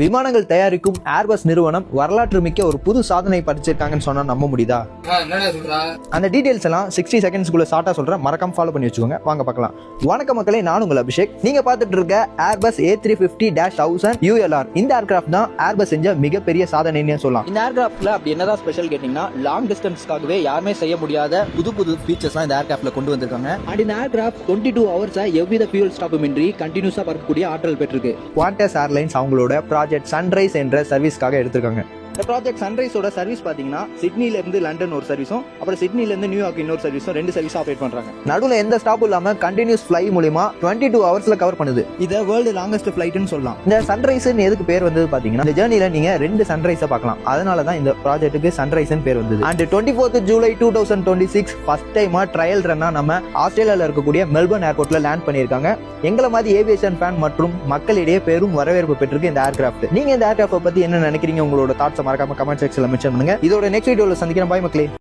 விமானங்கள் தயாரிக்கும் ஏர்பஸ் நிறுவனம் வரலாற்று மிக்க ஒரு புது சாதனை படைச்சிருக்காங்கன்னு சொன்னா நம்ப முடியுதா? அந்த டீடைல்ஸ் எல்லாம் 60 செகண்ட்ஸ்க்குள்ள ஷார்ட்டா சொல்றேன், மறக்காம ஃபாலோ பண்ணி வச்சுக்கோங்க. வாங்க பார்க்கலாம். வணக்கம் மக்களே, நான் உங்கள் அபிஷேக். நீங்க பார்த்துட்டு இருக்க ஏர்பஸ் A350-1000 ULR. இந்த ஏர்கிராஃப்ட் தான் ஏர்பஸ் செஞ்ச மிகப்பெரிய சாதனைன்னு சொல்லலாம். இந்த ஏர்கிராஃப்ட்ல அப்படி என்னதான் ஸ்பெஷல் கேட்டீங்கன்னா, லாங் டிஸ்டன்ஸ்க்காகவே யாருமே செய்ய முடியாத புது ஃபீச்சர்ஸ் இந்த ஏர்கிராஃப்ட்ல கொண்டு வந்திருக்காங்க. அண்ட் இந்த ஏர்கிராஃப்ட் 22 ஹவர்ஸ் எவ்வித ஃபியூல் ஸ்டாப்புமின்றி கண்டினியூஸா பறக்கக்கூடிய ஆற்றல் பெற்றிருக்கு. குவாண்டஸ் ஏர்லைன்ஸ் அவங்களோட ப்ராஜெக்ட் சன்ரைஸ் என்ற சர்வீஸ்க்காக எடுத்திருக்காங்க. இந்த ப்ராஜெக்ட் சன்ரைஸோட சர்வீஸ் பாத்தீங்கன்னா, சிட்னில இருந்து லண்டன் ஒரு சர்வீஸும், அப்புறம் சிட்னில இருந்து நியூயார்க் இன்னொரு சர்வீஸும், 2 சர்வீஸ் ஆப்ரேட் பண்றாங்க. நடுவுல எந்த ஸ்டாப்பும் இல்லாம கண்டினியூஸ் ஃப்ளை மூலமா 22 ஹவர்ஸ்ல கவர் பண்ணுது. இத வேர்ல்டு லாங்கஸ்ட் ஃபிளைட்னு சொல்லலாம். இந்த சன்ரைஸ் எதுக்கு பேர் வந்தது பாத்தீங்கன்னா, இந்த ஜர்னில நீங்க 2 சன்ரைஸை பார்க்கலாம். அதனால தான் இந்த ப்ராஜெக்ட்டுக்கு சன்ரைஸ் பேர் வந்தது. அண்ட் 24th ஜூலை 2026 ஃபர்ஸ்ட் டைமா ட்ரையல் ரன்னா நம்ம ஆஸ்திரேலியால இருக்கக்கூடிய மெல்பர்ன் ஏர்போர்ட்ல லேண்ட் பண்ணிருக்காங்க. எங்களை மாதிரி ஏவியேஷன் ஃபேன் மற்றும் மக்களிடையே பெரும் வரவேற்பு பெற்றிருக்கு இந்த ஏர்கிராஃப்ட். நீங்க இந்த ஏர்கிராஃப்ட் பத்தி என்ன நினைக்கிறீங்க? உங்களோட தாட்ஸ் மறக்காம கமெண்ட் செக்ஷன்ல மென்ஷன் பண்ணுங்க. இதோட நெக்ஸ்ட் வீடியோல சந்திக்கிறேன். பாய் மக்களே.